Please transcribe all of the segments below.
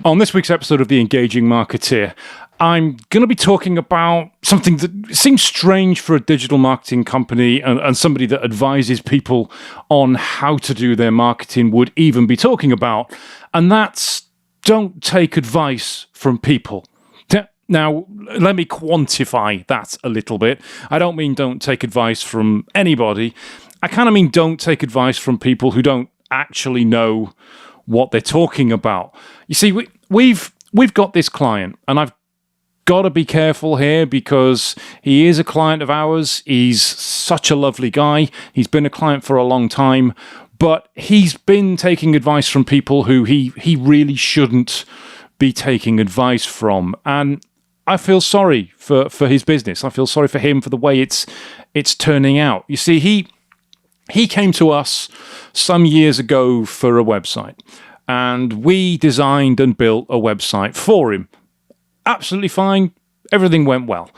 On this week's episode of the Engaging Marketeer, I'm going to be talking about something that seems strange for a digital marketing company and somebody that advises people on how to do their marketing would even be talking about, and that's don't take advice from people. Now, let me quantify that a little bit. I don't mean don't take advice from anybody. I kind of mean don't take advice from people who don't actually know what they're talking about. You see, we've got this client, and I've got to be careful here because he is a client of ours. He's such a lovely guy. He's been a client for a long time, but he's been taking advice from people who he really shouldn't be taking advice from. And I feel sorry for his business. I feel sorry for him for the way it's turning out. You see, he came to us some years ago for a website, and we designed and built a website for him. Absolutely fine. Everything went well.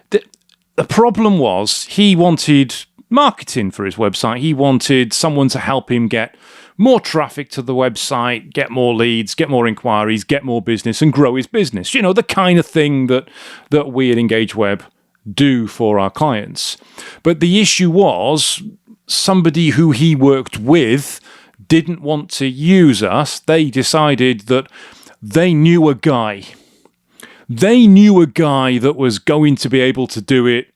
The problem was he wanted marketing for his website. He wanted someone to help him get more traffic to the website, get more leads, get more inquiries, get more business, and grow his business. You know, the kind of thing that we at Engage Web do for our clients. But the issue was somebody who he worked with didn't want to use us. They decided that they knew a guy. They knew a guy that was going to be able to do it,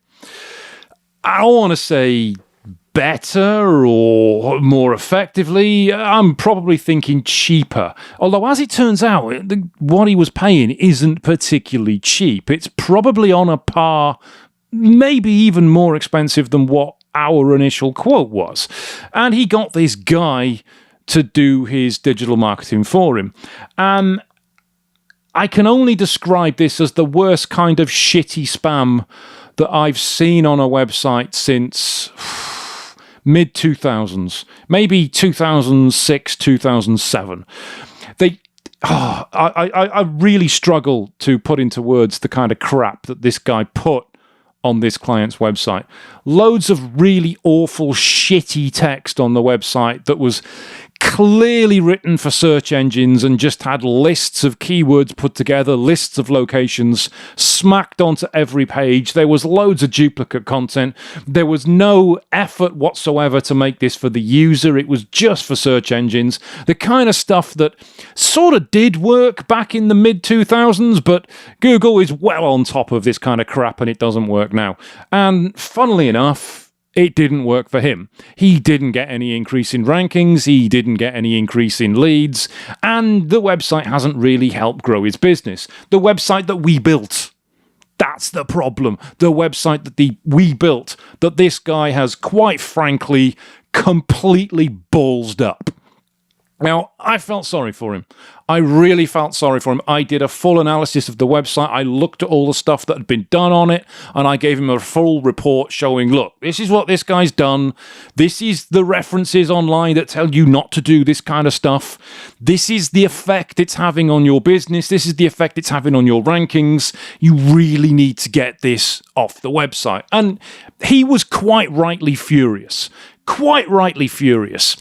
I don't want to say better or more effectively. I'm probably thinking cheaper. Although, as it turns out, what he was paying isn't particularly cheap. It's probably on a par, maybe even more expensive than what our initial quote was. And he got this guy to do his digital marketing for him. I can only describe this as the worst kind of shitty spam that I've seen on a website since mid-2000s, maybe 2006, 2007. I really struggle to put into words the kind of crap that this guy put on this client's website. Loads of really awful, shitty text on the website that was clearly written for search engines and just had lists of keywords put together, lists of locations smacked onto every page. There was loads of duplicate content. There was no effort whatsoever to make this for the user. It was just for search engines. The kind of stuff that sort of did work back in the mid-2000s, but Google is well on top of this kind of crap and it doesn't work now. And funnily enough, it didn't work for him. He didn't get any increase in rankings, he didn't get any increase in leads, and the website hasn't really helped grow his business. The website that we built, that's the problem. The website that we built, that this guy has, quite frankly, completely ballsed up. Now, I felt sorry for him. I really felt sorry for him. I did a full analysis of the website. I looked at all the stuff that had been done on it, and I gave him a full report showing, look, this is what this guy's done. This is the references online that tell you not to do this kind of stuff. This is the effect it's having on your business. This is the effect it's having on your rankings. You really need to get this off the website. And he was quite rightly furious. Quite rightly furious.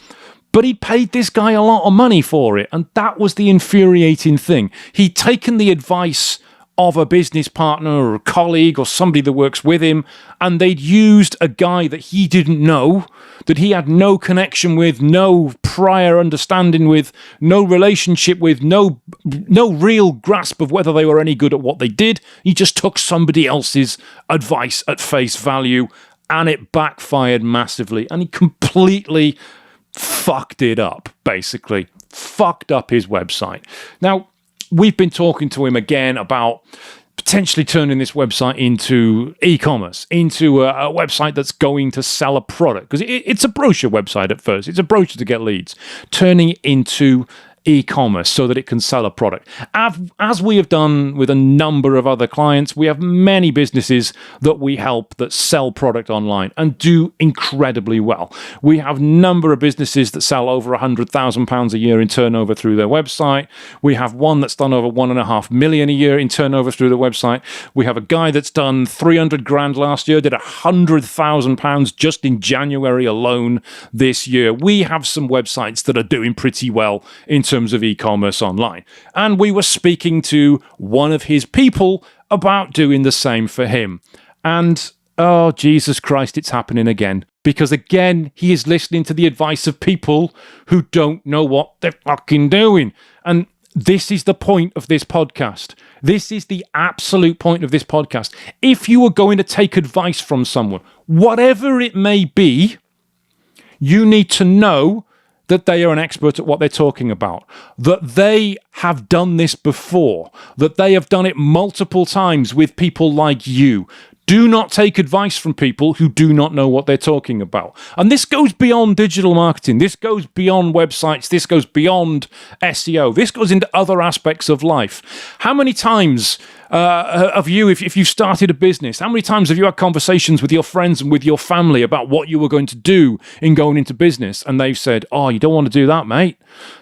But he paid this guy a lot of money for it, and that was the infuriating thing. He'd taken the advice of a business partner or a colleague or somebody that works with him, and they'd used a guy that he didn't know, that he had no connection with, no prior understanding with, no relationship with, no real grasp of whether they were any good at what they did. He just took somebody else's advice at face value, and it backfired massively, and he completely fucked it up, basically. Fucked up his website. Now, we've been talking to him again about potentially turning this website into e-commerce, into a website that's going to sell a product. Because it's a brochure website at first. It's a brochure to get leads. Turning it into e-commerce so that it can sell a product. As we have done with a number of other clients, we have many businesses that we help that sell product online and do incredibly well. We have a number of businesses that sell over £100,000 a year in turnover through their website. We have one that's done over $1.5 million a year in turnover through the website. We have a guy that's done 300 grand last year, did £100,000 just in January alone this year. We have some websites that are doing pretty well in terms terms of e-commerce online. And we were speaking to one of his people about doing the same for him. And, oh, Jesus Christ, it's happening again. Because again, he is listening to the advice of people who don't know what they're fucking doing. And this is the point of this podcast. This is the absolute point of this podcast. If you are going to take advice from someone, whatever it may be, you need to know that they are an expert at what they're talking about, that they have done this before, that they have done it multiple times with people like you. Do not take advice from people who do not know what they're talking about. And this goes beyond digital marketing. This goes beyond websites. This goes beyond SEO. This goes into other aspects of life. How many times have you, if you started a business, how many times have you had conversations with your friends and with your family about what you were going to do in going into business? And they've said, oh, you don't want to do that, mate.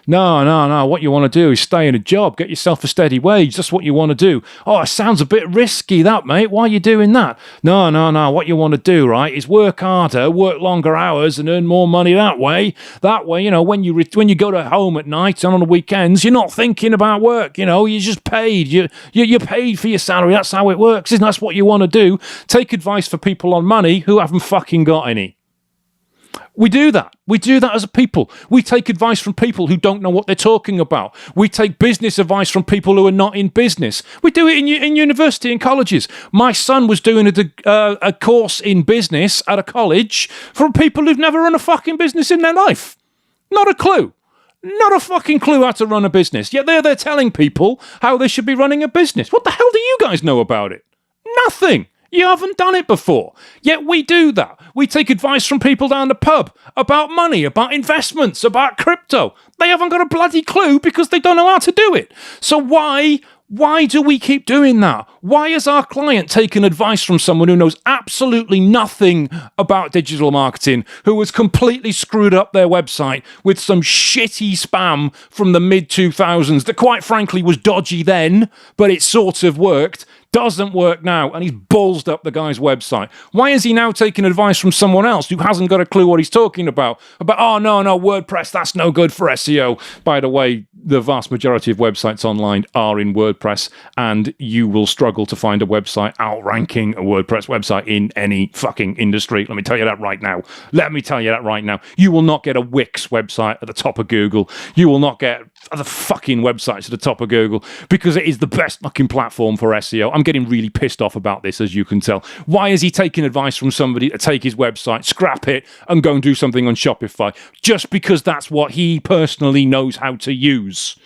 No. What you want to do is stay in a job, get yourself a steady wage. That's what you want to do. Oh, it sounds a bit risky, that, mate. Why are you doing that? No. What you want to do, right, is work harder, work longer hours and earn more money that way. That way, when you go to home at night and on the weekends, you're not thinking about work. You're just paid. You're paid for your salary. That's how it works. Isn't that what you want to do? Take advice for people on money who haven't fucking got any. We do that. We do that as a people. We take advice from people who don't know what they're talking about. We take business advice from people who are not in business. We do it in university and colleges. My son was doing a course in business at a college from people who've never run a fucking business in their life. Not a clue. Not a fucking clue how to run a business. Yet they're telling people how they should be running a business. What the hell do you guys know about it? Nothing. You haven't done it before. Yet we do that. We take advice from people down the pub about money, about investments, about crypto. They haven't got a bloody clue because they don't know how to do it. So why do we keep doing that? Why is our client taking advice from someone who knows absolutely nothing about digital marketing, who has completely screwed up their website with some shitty spam from the mid-2000s that quite frankly was dodgy then, but it sort of worked? Doesn't work now, and he's ballsed up the guy's website. Why is he now taking advice from someone else who hasn't got a clue what he's talking about? Oh, no, WordPress, that's no good for SEO. By the way, the vast majority of websites online are in WordPress, and you will struggle to find a website outranking a WordPress website in any fucking industry. Let me tell you that right now. You will not get a Wix website at the top of Google. You will not get other fucking websites at the top of Google because it is the best fucking platform for SEO. I'm getting really pissed off about this, as you can tell. Why is he taking advice from somebody to take his website, scrap it, and go and do something on Shopify? Just because that's what he personally knows how to use.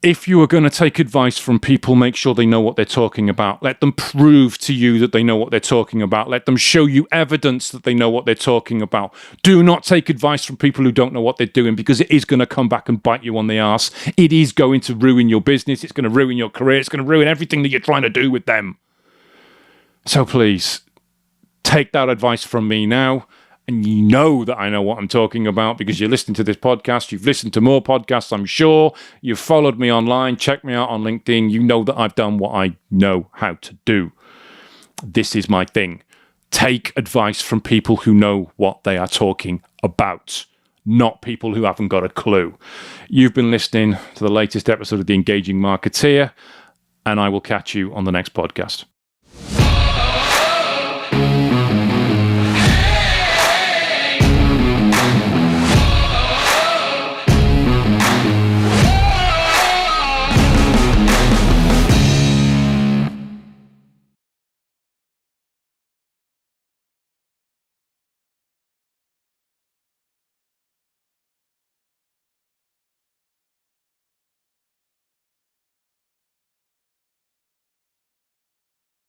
If you are going to take advice from people, make sure they know what they're talking about. Let them prove to you that they know what they're talking about. Let them show you evidence that they know what they're talking about. Do not take advice from people who don't know what they're doing, because it is going to come back and bite you on the arse. It is going to ruin your business. It's going to ruin your career. It's going to ruin everything that you're trying to do with them. So please, take that advice from me now. And you know that I know what I'm talking about because you're listening to this podcast. You've listened to more podcasts, I'm sure. You've followed me online. Check me out on LinkedIn. You know that I've done what I know how to do. This is my thing. Take advice from people who know what they are talking about, not people who haven't got a clue. You've been listening to the latest episode of the Engaging Marketeer, and I will catch you on the next podcast.